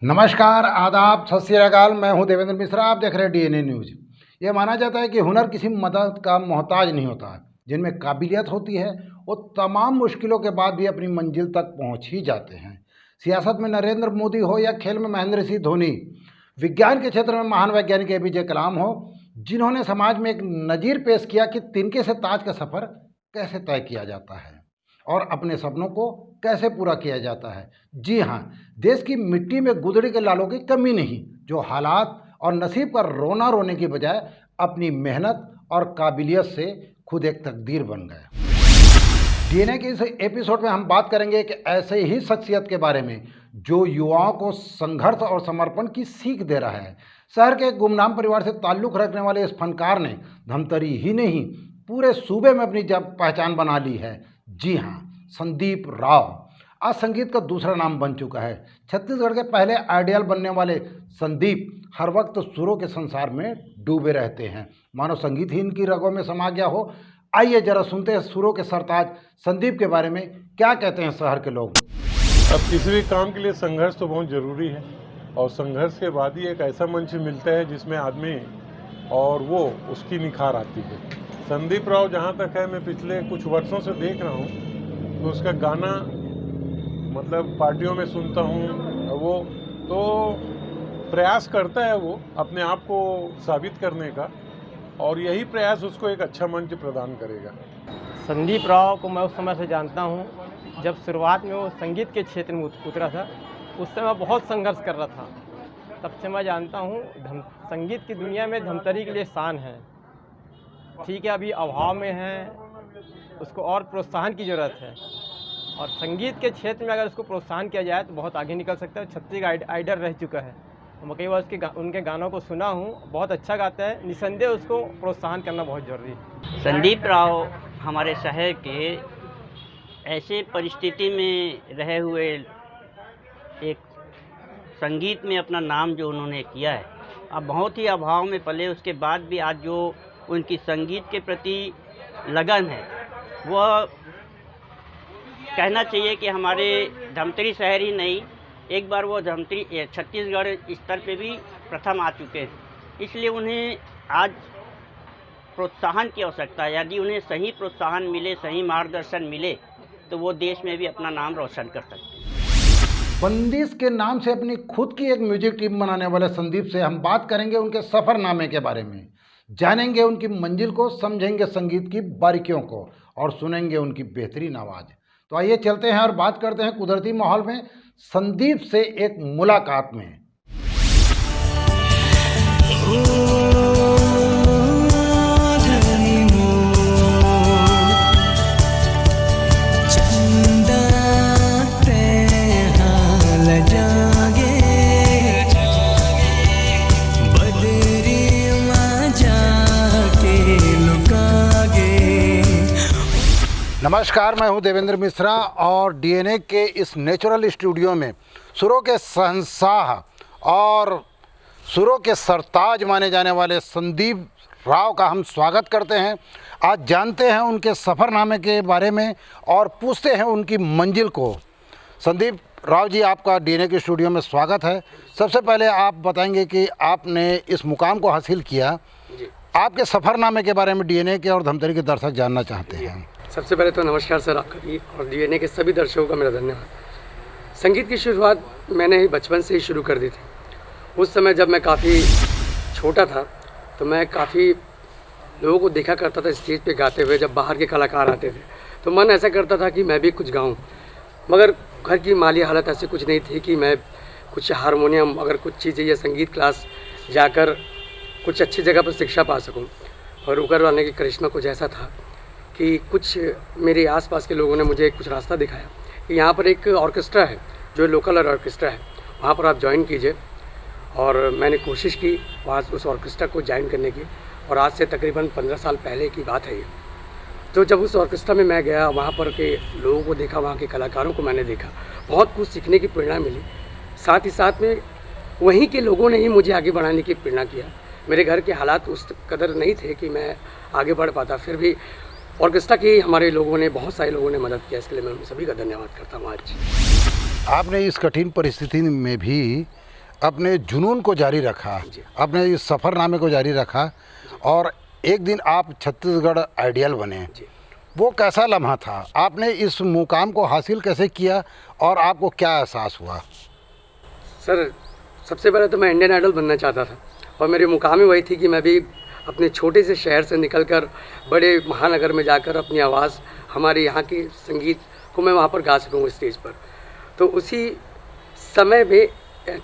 नमस्कार, आदाब, सत श्री अकाल। मैं हूं देवेंद्र मिश्रा। आप देख रहे हैं डीएनए न्यूज़। ये माना जाता है कि हुनर किसी मदद का मोहताज नहीं होता। जिनमें काबिलियत होती है वो तमाम मुश्किलों के बाद भी अपनी मंजिल तक पहुंच ही जाते हैं। सियासत में नरेंद्र मोदी हो या खेल में महेंद्र सिंह धोनी, विज्ञान के क्षेत्र में महान वैज्ञानिक एपीजे कलाम हो, जिन्होंने समाज में एक नज़ीर पेश किया कि तिनके से ताज का सफ़र कैसे तय किया जाता है और अपने सपनों को कैसे पूरा किया जाता है। जी हाँ, देश की मिट्टी में गुदड़ी के लालों की कमी नहीं, जो हालात और नसीब का रोना रोने की बजाय अपनी मेहनत और काबिलियत से खुद एक तकदीर बन गए। डीएनए के इस एपिसोड में हम बात करेंगे कि ऐसे ही शख्सियत के बारे में जो युवाओं को संघर्ष और समर्पण की सीख दे रहा है। शहर के एक गुमनाम परिवार से ताल्लुक़ रखने वाले इस फनकार ने धमतरी ही नहीं, पूरे सूबे में अपनी पहचान बना ली है। जी हाँ, संदीप राव आज संगीत का दूसरा नाम बन चुका है। छत्तीसगढ़ के पहले आइडियल बनने वाले संदीप हर वक्त सुरों के संसार में डूबे रहते हैं, मानो संगीत ही इनकी रगों में समा गया हो। आइए जरा सुनते हैं सुरों के सरताज संदीप के बारे में क्या कहते हैं शहर के लोग। अब किसी भी काम के लिए संघर्ष तो बहुत ज़रूरी है और संघर्ष के बाद ही एक ऐसा मंच मिलता है जिसमें आदमी और वो उसकी निखार आती है। संदीप राव जहाँ तक है, मैं पिछले कुछ वर्षों से देख रहा हूँ तो उसका गाना मतलब पार्टियों में सुनता हूँ। वो तो प्रयास करता है वो अपने आप को साबित करने का, और यही प्रयास उसको एक अच्छा मंच प्रदान करेगा। संदीप राव को मैं उस समय से जानता हूँ जब शुरुआत में वो संगीत के क्षेत्र में उतरा था। उस समय बहुत संघर्ष कर रहा था, तब से मैं जानता हूँ संगीत की दुनिया में धमतरी के लिए शान है। ठीक है, अभी अभाव में है, उसको और प्रोत्साहन की ज़रूरत है और संगीत के क्षेत्र में अगर उसको प्रोत्साहन किया जाए तो बहुत आगे निकल सकता है। छत्तीसगढ़ आइडल रह चुका है, मैं कई बार उनके गानों को सुना हूँ, बहुत अच्छा गाता है। निसंदेह उसको प्रोत्साहन करना बहुत ज़रूरी है। संदीप राव हमारे शहर के ऐसे परिस्थिति में रहे हुए एक संगीत में अपना नाम जो उन्होंने किया है, अब बहुत ही अभाव में पले, उसके बाद भी आज जो उनकी संगीत के प्रति लगन है, वह कहना चाहिए कि हमारे धमतरी शहर ही नहीं, एक बार वो धमतरी छत्तीसगढ़ स्तर पे भी प्रथम आ चुके हैं। इसलिए उन्हें आज प्रोत्साहन की आवश्यकता है। यदि उन्हें सही प्रोत्साहन मिले, सही मार्गदर्शन मिले, तो वो देश में भी अपना नाम रोशन कर सकते हैं। बंदिश के नाम से अपनी खुद की एक म्यूजिक टीम बनाने वाले संदीप से हम बात करेंगे उनके सफ़रनामे के बारे में, जानेंगे उनकी मंजिल को, समझेंगे संगीत की बारीकियों को और सुनेंगे उनकी बेहतरीन आवाज़। तो आइए चलते हैं और बात करते हैं कुदरती माहौल में संदीप से एक मुलाकात में। नमस्कार, मैं हूं देवेंद्र मिश्रा और डीएनए के इस नेचुरल स्टूडियो में सुरों के शहंशाह और सुरों के सरताज माने जाने वाले संदीप राव का हम स्वागत करते हैं। आज जानते हैं उनके सफ़रनामे के बारे में और पूछते हैं उनकी मंजिल को। संदीप राव जी, आपका डीएनए के स्टूडियो में स्वागत है। सबसे पहले आप बताएंगे कि आपने इस मुकाम को हासिल किया, आपके सफ़रनामे के बारे में डीएनए के और धमतरी के दर्शक जानना चाहते हैं। सबसे पहले तो नमस्कार सर, आपका भी और डीएनए के सभी दर्शकों का मेरा धन्यवाद। संगीत की शुरुआत मैंने ही बचपन से ही शुरू कर दी थी। उस समय जब मैं काफ़ी छोटा था तो मैं काफ़ी लोगों को देखा करता था स्टेज पे गाते हुए। जब बाहर के कलाकार आते थे तो मन ऐसा करता था कि मैं भी कुछ गाऊं, मगर घर की माली हालत ऐसी कुछ नहीं थी कि मैं कुछ हारमोनियम अगर कुछ चीज़ें या संगीत क्लास जाकर कुछ अच्छी जगह पर शिक्षा पा सकूँ। और ऊपर वाले की करिश्मा कुछ ऐसा था कि कुछ मेरे आसपास के लोगों ने मुझे कुछ रास्ता दिखाया कि यहाँ पर एक ऑर्केस्ट्रा है जो लोकल ऑर्केस्ट्रा है, वहाँ पर आप ज्वाइन कीजिए। और मैंने कोशिश की वहाँ उस ऑर्केस्ट्रा को ज्वाइन करने की, और आज से तकरीबन 15 साल पहले की बात है ये। तो जब उस ऑर्केस्ट्रा में मैं गया, वहाँ पर के लोगों को देखा, वहाँ के कलाकारों को मैंने देखा, बहुत कुछ सीखने की प्रेरणा मिली। साथ ही साथ में वहीं के लोगों ने ही मुझे आगे बढ़ाने की प्रेरणा किया। मेरे घर के हालात उस कदर नहीं थे कि मैं आगे बढ़ पाता, फिर भी ऑर्केस्ट्रा की हमारे लोगों ने, बहुत सारे लोगों ने मदद किया। इसके लिए मैं उन सभी का धन्यवाद करता हूँ। आज आपने इस कठिन परिस्थिति में भी अपने जुनून को जारी रखा, अपने इस सफ़रनामे को जारी रखा और एक दिन आप छत्तीसगढ़ आइडियल बने। वो कैसा लम्हा था? आपने इस मुकाम को हासिल कैसे किया और आपको क्या एहसास हुआ? सर, सबसे पहले तो मैं इंडियन आइडल बनना चाहता था और मेरी मुकाम ही वही थी कि मैं भी अपने छोटे से शहर से निकलकर बड़े महानगर में जाकर अपनी आवाज़, हमारे यहाँ की संगीत को मैं वहाँ पर गा सकूँ स्टेज पर। तो उसी समय में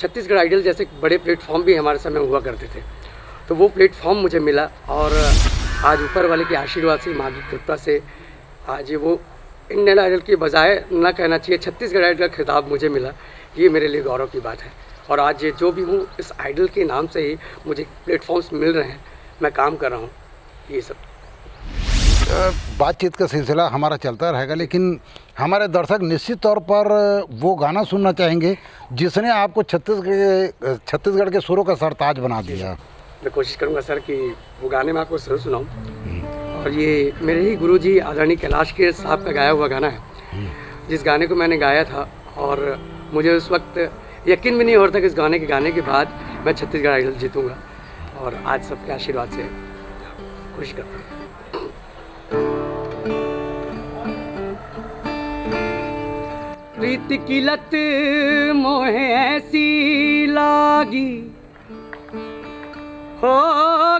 छत्तीसगढ़ आइडल जैसे बड़े प्लेटफॉर्म भी हमारे समय हुआ करते थे, तो वो प्लेटफॉर्म मुझे मिला और आज ऊपर वाले के आशीर्वाद से, माँ की कृपा से आज वो इंडियन आइडल की बजाय ना कहना चाहिए छत्तीसगढ़ आइडल का खिताब मुझे मिला। ये मेरे लिए गौरव की बात है और आज जो भी हूँ इस आइडल के नाम से ही मुझे प्लेटफॉर्म्स मिल रहे हैं, मैं काम कर रहा हूँ। ये सब बातचीत का सिलसिला हमारा चलता रहेगा, लेकिन हमारे दर्शक निश्चित तौर पर वो गाना सुनना चाहेंगे जिसने आपको छत्तीसगढ़ के सुरों का सरताज बना दिया। मैं कोशिश करूँगा सर कि वो गाने में आपको जरूर सुनाऊँ। और ये मेरे ही गुरुजी आदरणीय कैलाश खेर साहब का गाया हुआ गाना है, जिस गाने को मैंने गाया था और मुझे उस वक्त यकीन भी नहीं हो रहा था कि इस गाने के गाने के बाद मैं छत्तीसगढ़ आइडल जीतूँगा और आज सबके आशीर्वाद से कोशिश करता हूँ। प्रीत की लत मोहे ऐसी लागी, हो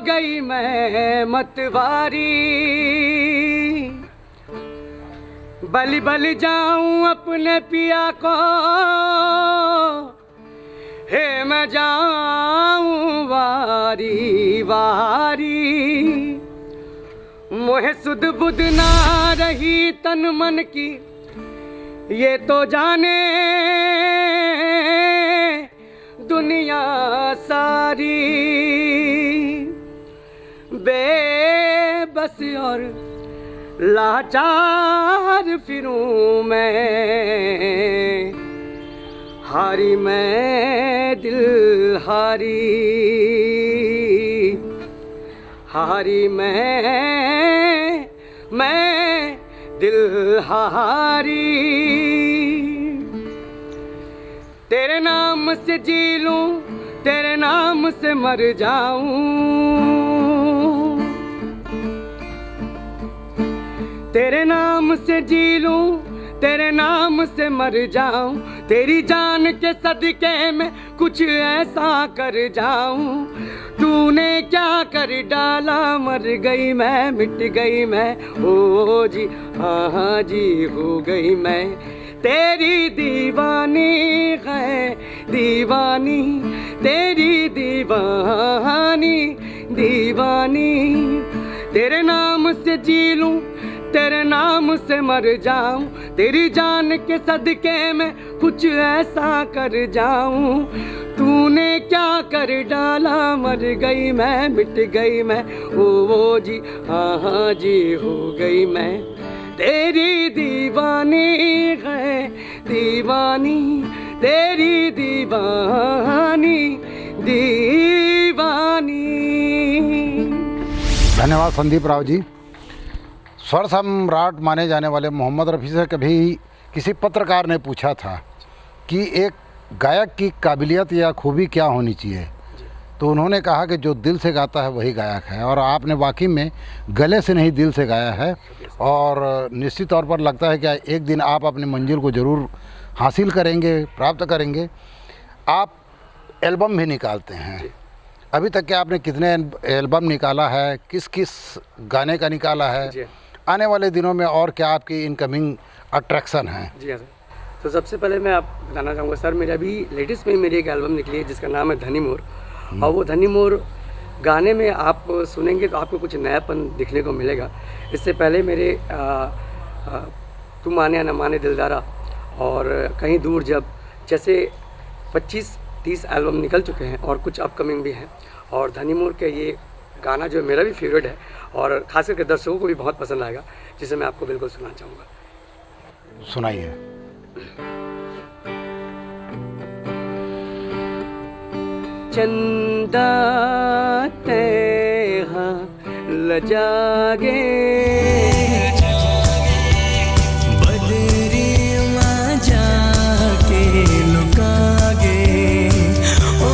गई मैं मतवारी, बल बल जाऊं अपने पिया को, हे मैं जाऊं वारी वारी, मोहे सुध बुध ना रही तन मन की, ये तो जाने दुनिया सारी, बेबस और लाचार फिरूं मैं, हारी मैं दिल हारी, हारी मैं दिल हारी, तेरे नाम से जी लूं, तेरे नाम से मर जाऊं, तेरे नाम से जी लूं, तेरे नाम से मर जाऊं, तेरी जान के सदके में कुछ ऐसा कर जाऊं, तूने क्या कर डाला, मर गई मैं, मिट गई मैं, ओ जी हाँ जी हो गई मैं, तेरी दीवानी है दीवानी, तेरी दीवानी दीवानी, तेरे नाम से जी लूं, तेरे नाम से मर जाऊं, तेरी जान के सदके में कुछ ऐसा कर जाऊं, तूने क्या कर डाला, मर गई मैं, मिट गई मैं, ओ जी हाँ जी हो गई मैं, तेरी दीवानी है दीवानी, तेरी दीवानी दीवानी। धन्यवाद संदीप राव जी। स्वर सम्राट माने जाने वाले मोहम्मद रफ़ी से कभी किसी पत्रकार ने पूछा था कि एक गायक की काबिलियत या खूबी क्या होनी चाहिए, तो उन्होंने कहा कि जो दिल से गाता है वही गायक है, और आपने वाकई में गले से नहीं दिल से गाया है और निश्चित तौर पर लगता है कि एक दिन आप अपनी मंजिल को ज़रूर हासिल करेंगे, प्राप्त करेंगे। आप एल्बम भी निकालते हैं, अभी तक के आपने कितने एल्बम निकाला है, किस किस गाने का निकाला है, आने वाले दिनों में और क्या आपकी इनकमिंग अट्रैक्शन है? जी हाँ सर, तो सबसे पहले मैं आप बताना चाहूँगा सर, मेरा अभी लेटेस्ट में मेरी एक एल्बम निकली है जिसका नाम है धनी मोर, और वो धनी मोर गाने में आप सुनेंगे तो आपको कुछ नयापन दिखने को मिलेगा। इससे पहले मेरे तू माने या न माने दिलदारा और कहीं दूर जब, जैसे 25-30 एल्बम निकल चुके हैं और कुछ अपकमिंग भी हैं, और धनी मोर के ये गाना जो मेरा भी फेवरेट है और खास करके दर्शकों को भी बहुत पसंद आएगा, जिसे मैं आपको बिल्कुल सुनाना चाहूँगा। सुनाइए। चंदा तेहा लजागे, बदरी मां जाके लुकागे, ओ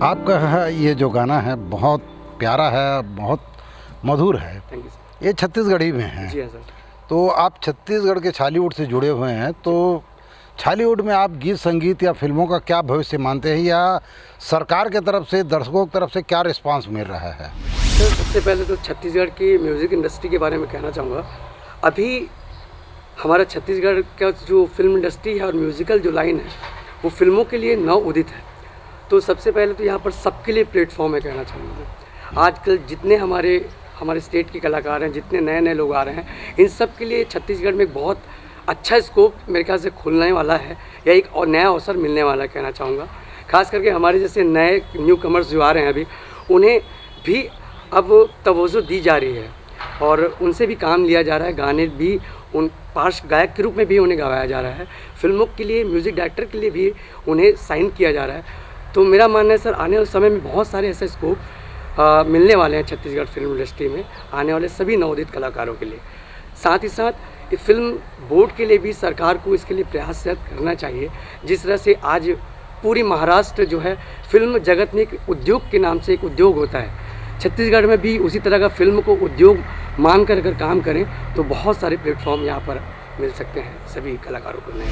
आपका ये जो गाना है बहुत प्यारा है, बहुत मधुर है। Thank you sir. ये छत्तीसगढ़ी में है। जी हाँ सर। तो आप छत्तीसगढ़ के छालीवुड से जुड़े हुए हैं, तो छालीवुड में आप गीत संगीत या फिल्मों का क्या भविष्य मानते हैं, या सरकार के तरफ से, दर्शकों की तरफ से क्या रिस्पांस मिल रहा है? सर सबसे पहले तो छत्तीसगढ़ की म्यूज़िक इंडस्ट्री के बारे में कहना चाहूँगा। अभी हमारा छत्तीसगढ़ का जो फिल्म इंडस्ट्री है और म्यूज़िकल जो लाइन है वो फिल्मों के लिए नव उदित है। तो सबसे पहले तो यहाँ पर सबके लिए प्लेटफॉर्म है कहना चाहूँगा। आजकल जितने हमारे स्टेट के कलाकार हैं, जितने नए नए लोग आ रहे हैं, इन सब के लिए छत्तीसगढ़ में एक बहुत अच्छा स्कोप मेरे ख्याल से खुलने वाला है, या एक और नया अवसर मिलने वाला है कहना चाहूँगा। खास करके हमारे जैसे नए न्यू कमर्स जो आ रहे हैं अभी, उन्हें भी अब तवज्जो दी जा रही है और उनसे भी काम लिया जा रहा है। गाने भी उन पार्श्व गायक के रूप में भी उन्हें गवाया जा रहा है। फिल्मों के लिए म्यूज़िक डायरेक्टर के लिए भी उन्हें साइन किया जा रहा है। तो मेरा मानना है सर, आने वाले समय में बहुत सारे ऐसे स्कोप मिलने वाले हैं छत्तीसगढ़ फिल्म इंडस्ट्री में, आने वाले सभी नवोदित कलाकारों के लिए। साथ ही साथ फिल्म बोर्ड के लिए भी सरकार को इसके लिए प्रयासरत करना चाहिए। जिस तरह से आज पूरी महाराष्ट्र जो है फिल्म जगत में एक उद्योग के नाम से एक उद्योग होता है, छत्तीसगढ़ में भी उसी तरह का फिल्म को उद्योग मान कर अगर काम करें तो बहुत सारे प्लेटफॉर्म यहाँ पर मिल सकते हैं सभी कलाकारों को नए।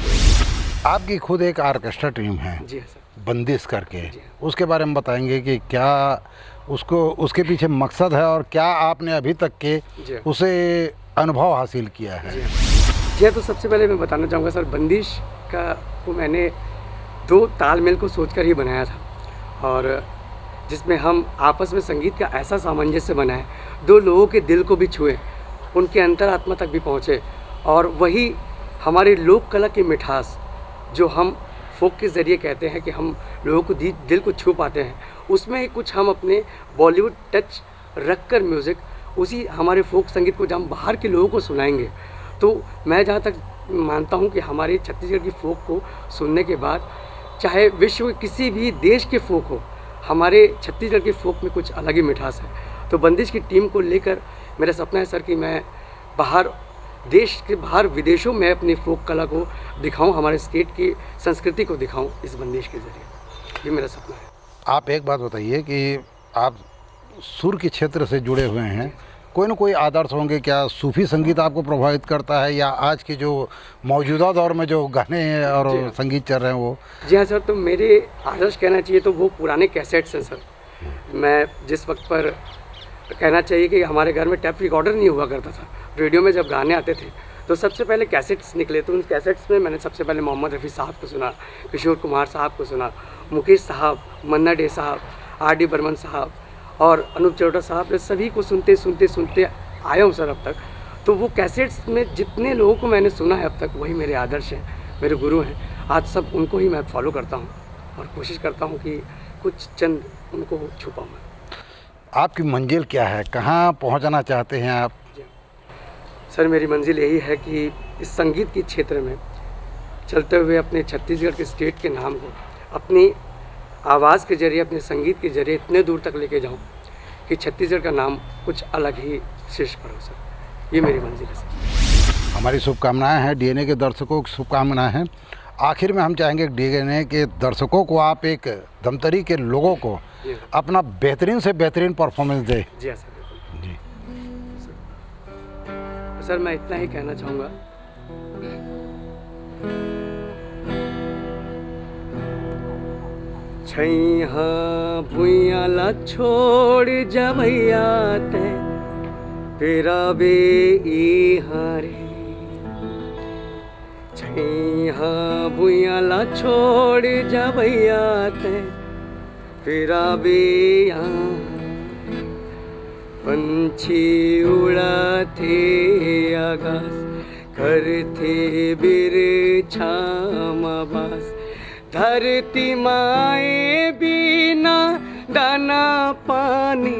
आपकी खुद एक ऑर्केस्ट्रा टीम है, जी हाँ सर। बंदिश करके, जी हाँ। उसके बारे में बताएंगे कि क्या उसके पीछे मकसद है और क्या आपने अभी तक के जी हाँ। उसे अनुभव हासिल किया है? जी हाँ, तो सबसे पहले मैं बताना चाहूँगा सर, बंदिश का को मैंने 2 तालमेल को सोचकर ही बनाया था, और जिसमें हम आपस में संगीत का ऐसा सामंजस्य बनाए, 2 लोगों के दिल को भी छुए, उनके अंतरात्मा तक भी पहुँचे, और वही हमारी लोक कला की मिठास जो हम फोक के ज़रिए कहते हैं कि हम लोगों को दिल को छू पाते हैं, उसमें ही कुछ हम अपने बॉलीवुड टच रख कर म्यूज़िक, उसी हमारे फोक संगीत को जब हम बाहर के लोगों को सुनाएंगे, तो मैं जहाँ तक मानता हूँ कि हमारे छत्तीसगढ़ की फोक को सुनने के बाद, चाहे विश्व के किसी भी देश के फोक हो, हमारे छत्तीसगढ़ के फोक में कुछ अलग ही मिठास है। तो बंदिश की टीम को लेकर मेरा सपना है सर कि मैं देश के बाहर विदेशों में अपनी फोक कला को दिखाऊं, हमारे स्टेट की संस्कृति को दिखाऊं इस बंदिश के ज़रिए। ये मेरा सपना है। आप एक बात बताइए कि आप सुर के क्षेत्र से जुड़े हुए हैं, कोई ना कोई आदर्श होंगे, क्या सूफी संगीत आपको प्रभावित करता है, या आज के जो मौजूदा दौर में जो गाने और संगीत चल रहे हैं वो? जी हाँ सर, तो मेरे आदर्श कहना चाहिए तो वो पुराने कैसेट्स हैं सर। मैं जिस वक्त पर कहना चाहिए कि हमारे घर में टेप रिकॉर्डर नहीं हुआ करता था, रेडियो में जब गाने आते थे तो सबसे पहले कैसेट्स निकले, तो उन कैसेट्स में मैंने सबसे पहले मोहम्मद रफ़ी साहब को सुना, किशोर कुमार साहब को सुना, मुकेश साहब, मन्ना डे साहब, R.D. बर्मन साहब और अनूप जलोटा साहब, सभी को सुनते सुनते सुनते आया हूँ सर अब तक। तो वो कैसेट्स में जितने लोगों को मैंने सुना है अब तक, वही मेरे आदर्श हैं, मेरे गुरु हैं। आज सब उनको ही मैं फॉलो करता हूँ और कोशिश करता हूँ कि कुछ चंद उनको छू पाऊँ। आपकी मंजिल क्या है, कहाँ पहुँचना चाहते हैं आप? सर मेरी मंजिल यही है कि इस संगीत के क्षेत्र में चलते हुए अपने छत्तीसगढ़ के स्टेट के नाम को अपनी आवाज़ के जरिए, अपने संगीत के जरिए इतने दूर तक लेके जाऊं कि छत्तीसगढ़ का नाम कुछ अलग ही शीर्ष पर हो सर। ये मेरी मंजिल है सर। हमारी शुभकामनाएं हैं, DNA के दर्शकों की शुभकामनाएं हैं। आखिर में हम चाहेंगे DNA के दर्शकों को आप एक धमतरी के लोगों को अपना बेहतरीन से बेहतरीन परफॉर्मेंस दें। जी हाँ सर, बिल्कुल जी सर, मैं इतना ही कहना चाहूँगा। छैहा भुइया ला छोड़ जबैया ते तेरा बे हारे, छैहा भुइया ला छोड़ जबैया ते तेरा बे पंछी उड़ाते आकाश, करते बिरछामाबास, धरती माए बिना दाना पानी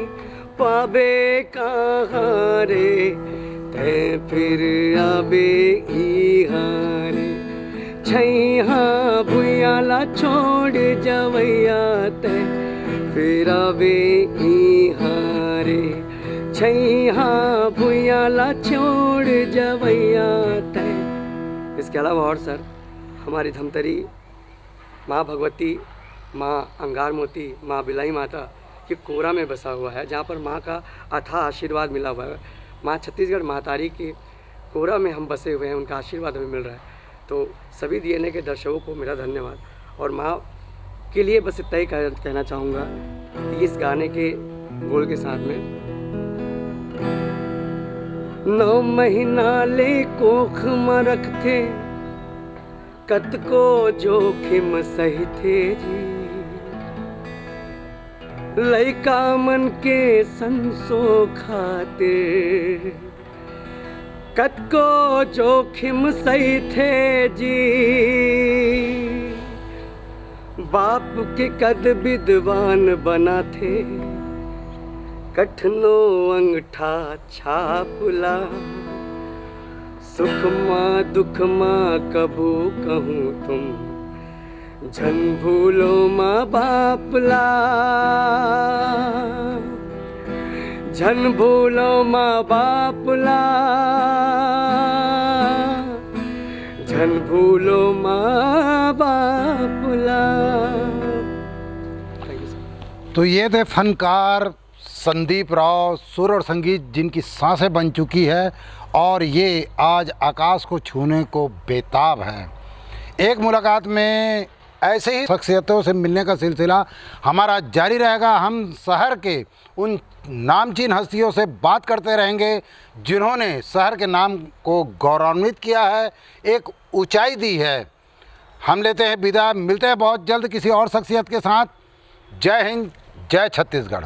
पावे कहाँ रे, ते फिर आबे हारे, छैहा भुइया ला छोड़ जवैया ते फिर आबे हारे, छैहा भुइया ला छोड़ जवैया तय। इसके अलावा और सर हमारी धमतरी माँ भगवती माँ अंगार मोती, माँ बिलाई माता ये कोरा में बसा हुआ है, जहाँ पर माँ का अथाह आशीर्वाद मिला हुआ है। माँ छत्तीसगढ़ महतारी के कोरा में हम बसे हुए हैं, उनका आशीर्वाद हमें मिल रहा है। तो सभी डीएनए के दर्शकों को मेरा धन्यवाद। और माँ के लिए बस इतना ही कहना चाहूँगा कि इस गाने के बोल के साथ में 9 महीना ले कोख में रखते कत को जोखिम सही थे जी, लइका मन के संसो खातिर कत को जोखिम सही थे जी, बाप के कद विद्वान बना थे कठनो अंगठा छापला, सुख माँ दुख माँ कबू कहूँ तुम झन भूलो माँ बापला, झन भूलो माँ बापला, झन भूलो माँ बापला। तो ये थे फनकार संदीप राव, सुर और संगीत जिनकी सांसें बन चुकी है और ये आज आकाश को छूने को बेताब है। एक मुलाकात में ऐसे ही शख्सियतों से मिलने का सिलसिला हमारा जारी रहेगा। हम शहर के उन नामचीन हस्तियों से बात करते रहेंगे जिन्होंने शहर के नाम को गौरवान्वित किया है, एक ऊंचाई दी है। हम लेते हैं विदा, मिलते हैं बहुत जल्द किसी और शख्सियत के साथ। जय हिंद, जय छत्तीसगढ़।